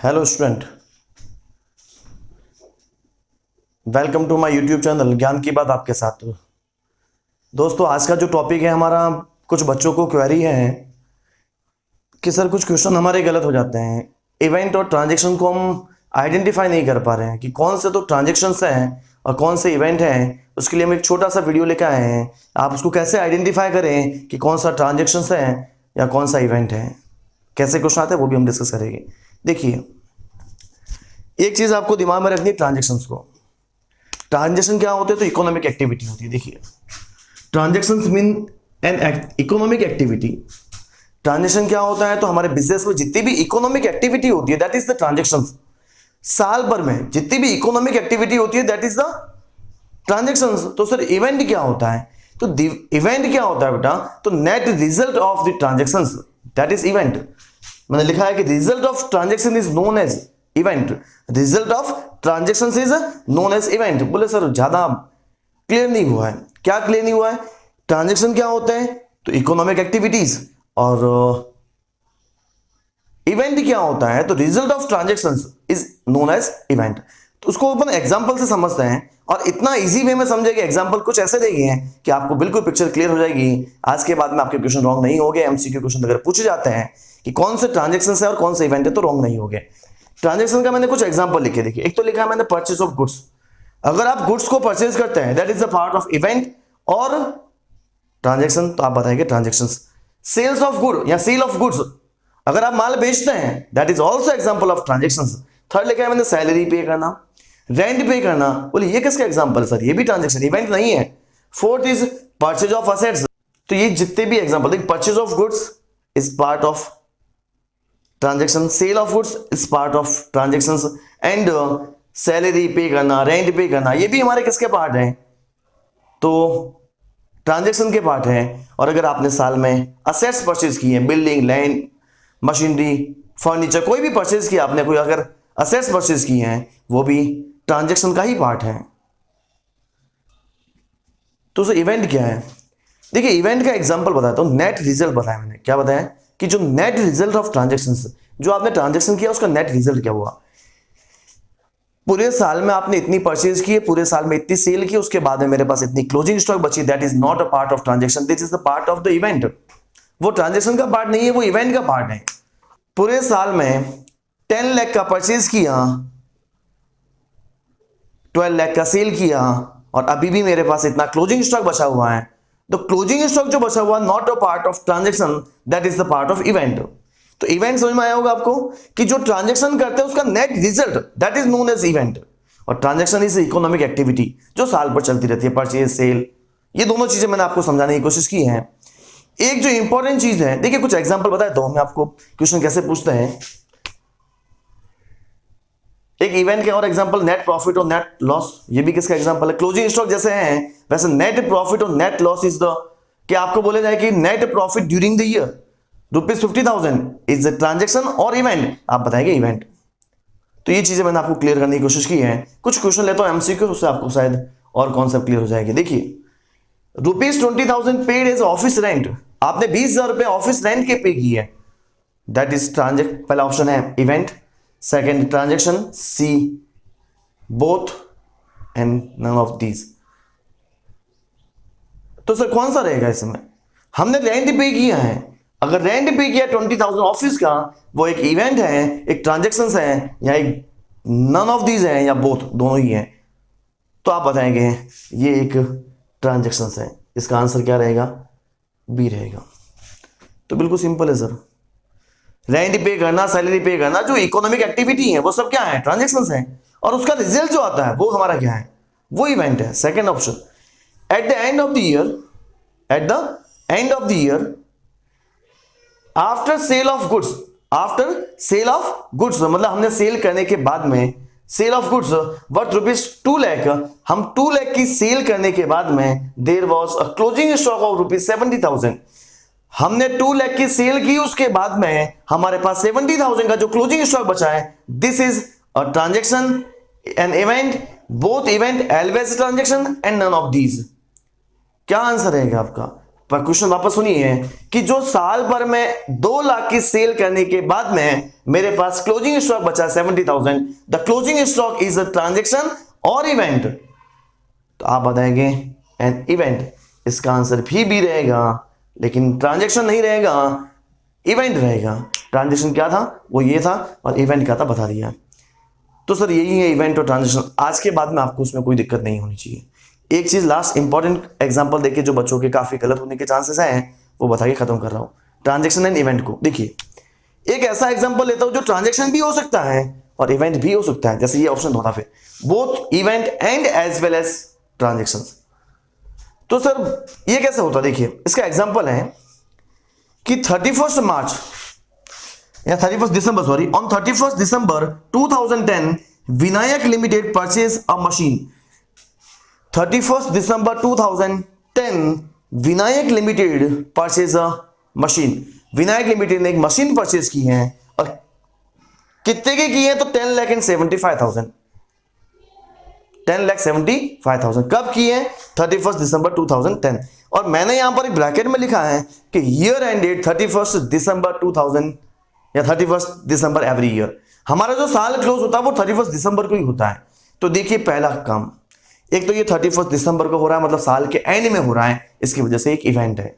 Hello student, welcome to my YouTube channel ज्ञान की बात आपके साथ। दोस्तों, आज का जो टॉपिक है हमारा, कुछ बच्चों को क्वेरी है कि सर कुछ क्वेश्चन हमारे गलत हो जाते हैं। इवेंट और ट्रांजैक्शन को हम आइडेंटिफाई नहीं कर पा रहे हैं कि कौन से तो ट्रांजैक्शंस हैं और कौन से इवेंट हैं। उसके लिए हम एक छोटा सा वीडियो लेकर आए हैं। आप उसको कैसे आइडेंटिफाई करें कि कौन सा ट्रांजैक्शंस है या कौन सा इवेंट है, कैसे क्वेश्चन आते हैं वो भी हम डिस्कस करेंगे। देखिए, एक चीज़ आपको दिमाग में रखनी है, ट्रांजैक्शंस को। ट्रांजैक्शन क्या होते हैं? तो इकोनॉमिक एक्टिविटी होती है। देखिए, transactions mean an economic activity. Transaction क्या होता है? तो हमारे बिजनेस में जितनी भी इकोनॉमिक एक्टिविटी होती है दैट इज द ट्रांजैक्शंस। साल भर में जितनी भी इकोनॉमिक एक्टिविटी होती है दैट इज द ट्रांजैक्शंस। तो सर इवेंट क्या होता है? तो इवेंट क्या होता है बेटा? तो net result of the transactions that is event. मैंने लिखा है कि result of transaction is known as event. Result of transaction is known as event. बोले सर ज्यादा क्लियर नहीं हुआ है। क्या क्लियर नहीं हुआ है? ट्रांजैक्शन क्या होते हैं? तो इकोनॉमिक एक्टिविटीज। और इवेंट क्या होता है? तो result of transactions is known as event. तो उसको अपन एग्जांपल से समझते हैं और इतना इजी वे में समझेंगे। एग्जांपल कुछ ऐसे देंगे हैं कि आपको बिल्कुल पिक्चर क्लियर हो जाएगी। आज के बाद में आपके क्वेश्चन रॉन्ग नहीं होंगे। एमसीक्यू क्वेश्चन अगर पूछे जाते हैं कि कौन से ट्रांजैक्शन है और कौन से इवेंट है तो रॉन्ग नहीं होंगे। ट्रांजैक्शन का मैंने कुछ एग्जांपल लिखे। देखिए, एक तो लिखा है मैंने परचेज ऑफ गुड्स। अगर आप गुड्स को परचेज करते हैं that is the part of event और ट्रांजैक्शन। तो आप बताएंगे ट्रांजैक्शंस। सेल्स ऑफ गुड या सेल ऑफ गुड्स, अगर आप माल बेचते हैं that is also example of transactions. Third लिखा है मैंने सैलरी पे करना, रेंट पे करना। बोले ये किसका एग्जाम्पल है सर? ये भी ट्रांजेक्शन, इवेंट नहीं है। Fourth is purchase of assets. तो ये जितने भी एग्जाम्पल, देखिए purchase of goods is part of transaction, sale of goods is part of transactions and salary pay करना, रेंट पे करना, ये भी हमारे किसके पार्ट हैं? तो ट्रांजेक्शन के पार्ट हैं। और अगर आपने साल में असेट्स परचेज किए, बिल्डिंग, लैंड, मशीनरी, फर्नीचर, कोई भी परचेज किया आपने, कोई अगर असेट्स परचेज किए हैं वो भी ट्रांजैक्शन का ही पार्ट है। तो सर इवेंट क्या है? देखिए, इवेंट का एग्जांपल बताता हूं। नेट रिजल्ट बताया मैंने। क्या बताया? कि जो नेट रिजल्ट ऑफ ट्रांजैक्शन, जो आपने ट्रांजैक्शन किया उसका नेट रिजल्ट क्या हुआ। पूरे साल में आपने इतनी परचेज की, पूरे साल में इतनी सेल की, उसके बाद में मेरे पास इतनी क्लोजिंग स्टॉक बची, that is not a part of transaction, this is the part of the event. वो ट्रांजैक्शन का पार्ट नहीं है, वो इवेंट का पार्ट है। पूरे साल में 10 लाख का परचेज किया, 12 लाख का सेल किया और अभी भी मेरे पास इतना क्लोजिंग स्टॉक बचा हुआ है। तो क्लोजिंग स्टॉक जो बचा हुआ not a part of transaction, that is the part of event. तो इवेंट समझ में आया होगा आपको कि जो ट्रांजैक्शन करते हैं उसका net result that is known as event. और ट्रांजैक्शन इज इकोनॉमिक एक्टिविटी जो साल भर चलती रहती है, परचेज, सेल, ये दोनों चीजें मैंने आपको समझाने की कोशिश की है। एक जो इंपॉर्टेंट चीज है, देखिए कुछ एग्जांपल बताए तो मैं आपको क्वेश्चन कैसे पूछते हैं। एक इवेंट के और एग्जांपल नेट प्रॉफिट और नेट लॉस, ये भी किसका एग्जांपल है? क्लोजिंग स्टॉक जैसे हैं वैसे नेट प्रॉफिट और नेट लॉस इज द, कि आपको बोले जाए कि net profit during the year ₹50,000 is the transaction और इवेंट, आप बताएंगे इवेंट। तो ये चीजें मैंने आपको क्लियर करने की कोशिश की है। कुछ क्वेश्चन लेता हूं एमसीक्यू, उससे आपको शायद और कॉन्सेप्ट क्लियर हो जाएगी। देखिए, ₹20,000 पेड एज ऑफिस रेंट, आपने 20,000 रुपए ऑफिस रेंट के पे की है, दैट इज ट्रांजेक्ट। पहला ऑप्शन है event, second transaction, C both and none of these. तो सर कौन सा रहेगा इसमें? हमने रेंट पे किया है। अगर रेंट पे किया 20,000 ऑफिस का, वो एक इवेंट है, एक ट्रांजेक्शन है, या एक नन ऑफ दीज है, या बोथ, दोनों ही है। तो आप बताएंगे ये एक ट्रांजेक्शन है। इसका आंसर क्या रहेगा? बी रहेगा। तो बिल्कुल सिंपल है सर। रेंट पे करना, सैलरी पे करना, जो इकोनॉमिक एक्टिविटी है वो सब क्या है? ट्रांजेक्शंस हैं। और उसका रिजल्ट जो आता है वो हमारा क्या है? वो इवेंट है। Second option, at the end of the year, at the end of the year after sale of goods, after sale of goods मतलब हमने सेल करने के बाद में, sale of goods worth ₹2 lakh, हम 2 लाख की सेल करने के बाद में there was a closing stock of ₹70,000। हमने 2 लाख की सेल की, उसके बाद में हमारे पास 70,000 का जो क्लोजिंग स्टॉक बचा है, this is a transaction, an event, both event, always transaction and none of these. क्या आंसर रहेगा आपका? पर क्वेश्चन वापस सुनिए कि जो साल भर में 2 लाख की सेल करने के बाद में मेरे पास क्लोजिंग स्टॉक बचा 70,000, the closing stock is a transaction और इवेंट। तो आप बताएंगे एन इवेंट, इसका आंसर भी रहेगा, लेकिन ट्रांजेक्शन नहीं रहेगा, इवेंट रहेगा। ट्रांजेक्शन क्या था, वो ये था, और इवेंट क्या था बता दिया। तो सर यही है इवेंट और ट्रांजेक्शन। आज के बाद में आपको उसमें कोई दिक्कत नहीं होनी चाहिए। एक चीज लास्ट इंपॉर्टेंट एग्जांपल देखिए जो बच्चों के काफी गलत होने के चांसेस हैं, वो बता के खत्म कर रहा हूं। ट्रांजेक्शन एंड इवेंट को देखिए, एक ऐसा एग्जांपल लेता हूं जो ट्रांजेक्शन भी हो सकता है और इवेंट भी हो सकता है, जैसे ये ऑप्शन होता फिर both event and as well as transaction. तो सर ये कैसे होता, देखिए इसका एग्जांपल है कि 31 मार्च या 31 दिसंबर sorry, on 31 December 2010 Vinayak Limited purchase a machine. 31 December 2010 Vinayak Limited purchase a machine. Vinayak Limited ने एक मशीन परचेज की है, और कितने की है, तो 10,75,000। 10,75,000 कब की है, 31 दिसंबर 2010। और मैंने यहां पर एक ब्रैकेट में लिखा है कि ईयर एंड डेट 31 दिसंबर 2000 या 31 दिसंबर एवरी ईयर। हमारा जो साल क्लोज होता है वो 31 दिसंबर को ही होता है। तो देखिए पहला काम, एक तो ये 31 दिसंबर को हो रहा है, मतलब साल के एंड में हो रहा है, इसकी वजह से एक इवेंट है।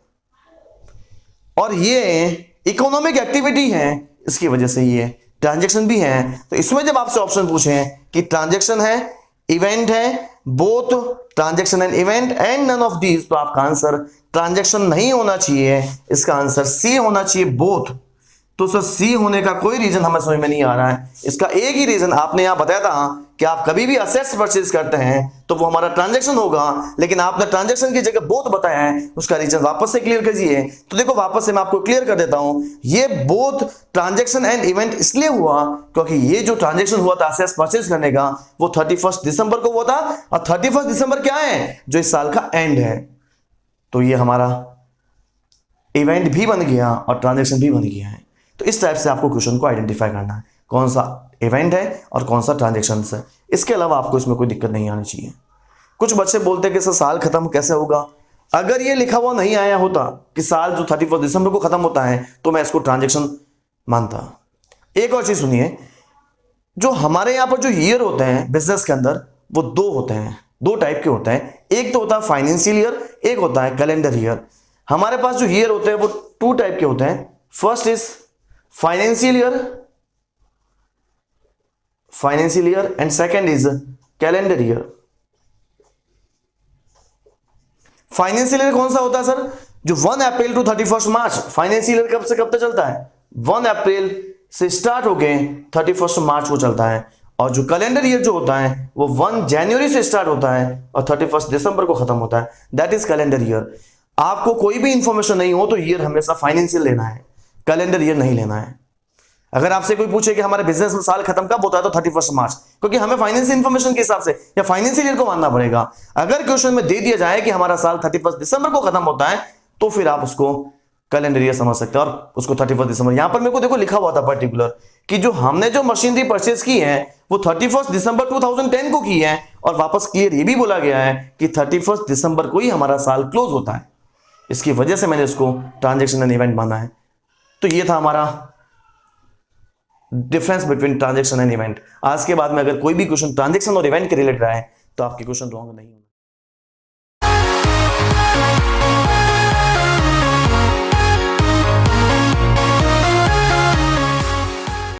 और ये इकोनॉमिक एक्टिविटी है, इसकी वजह से ये ट्रांजैक्शन भी है। तो इसमें जब आपसे ऑप्शन पूछे कि ट्रांजैक्शन है, इवेंट है, both transaction and event and none of these, तो आपका आंसर ट्रांजैक्शन नहीं होना चाहिए, इसका आंसर सी होना चाहिए, बोथ। तो सर सी होने का कोई रीजन हमें समझ में नहीं आ रहा है। इसका एक ही रीजन आपने यहां बताया था कि आप कभी भी असेट्स परचेज करते हैं तो वो हमारा ट्रांजैक्शन होगा, लेकिन आपने ट्रांजैक्शन की जगह बोथ बताया है, उसका रीजन वापस से क्लियर कीजिए। तो देखो वापस से मैं आपको क्लियर कर देता हूं, ये बोथ ट्रांजैक्शन एंड इवेंट इसलिए हुआ क्योंकि ये जो ट्रांजैक्शन हुआ था असेट्स परचेज करने का, वो 31 दिसंबर को हुआ था, और 31 दिसंबर क्या है, जो इस साल का एंड है। तो ये हमारा इवेंट भी बन गया और ट्रांजैक्शन भी बन गया है। तो इस टाइप से आपको क्वेश्चन को आइडेंटिफाई करना है, कौन सा इवेंट है और कौन सा ट्रांजैक्शन है। इसके अलावा आपको इसमें कोई दिक्कत नहीं आनी चाहिए। कुछ बच्चे बोलते हैं कि सर साल खत्म कैसे होगा, अगर ये लिखा हुआ नहीं आया होता कि साल जो 31 दिसंबर को खत्म होता है तो मैं इसको ट्रांजैक्शन मानता। एक और चीज सुनिए, जो हमारे यहां पर जो ईयर होते हैं बिजनेस के अंदर, वो दो होते हैं, दो टाइप के होते हैं। एक तो होता है फाइनेंशियल ईयर, एक होता है कैलेंडर ईयर। हमारे पास जो ईयर होते हैं वो 2 टाइप के होते हैं। First is financial year and second is calendar year. Financial year कौन सा होता है सर, जो 1 अप्रैल टू 31 मार्च। फाइनेंशियल ईयर कब से कब तक चलता है, 1 अप्रैल से स्टार्ट होके 31 मार्च को चलता है। और जो कैलेंडर ईयर जो होता है वो 1 जनवरी से स्टार्ट होता है और 31 दिसंबर को खत्म होता है, दैट इज कैलेंडर ईयर। आपको कोई भी इंफॉर्मेशन नहीं हो तो ईयर हमेशा फाइनेंशियल लेना है, कैलेंडर ईयर नहीं लेना है। अगर आपसे कोई पूछे कि हमारे बिजनेस में साल खत्म कब होता है तो 31 मार्च, क्योंकि हमें फाइनेंशियल इंफॉर्मेशन के हिसाब से या फाइनेंशियल ईयर को मानना पड़ेगा। अगर क्वेश्चन में दे दिया जाए कि हमारा साल 31 दिसंबर को खत्म होता है तो फिर आप उसको कैलेंडर ईयर समझ सकते हैं और उसको 31 दिसंबर। यहां पर मेरे को देखो लिखा हुआ था पर्टिकुलर कि जो हमने जो मशीनरी परचेज की है वो 31 दिसंबर 2010 को की है, और वापस क्लियर ये भी बोला गया है कि 31 दिसंबर को ही हमारा साल क्लोज होता है। इसकी वजह से मैंने इसको ट्रांजैक्शन एंड इवेंट माना है। तो ये था हमारा difference between transaction and event. आज के बाद में अगर कोई भी क्वेश्चन ट्रांजैक्शन और इवेंट के रिलेटेड आए तो आपके क्वेश्चन रॉन्ग नहीं होंगे।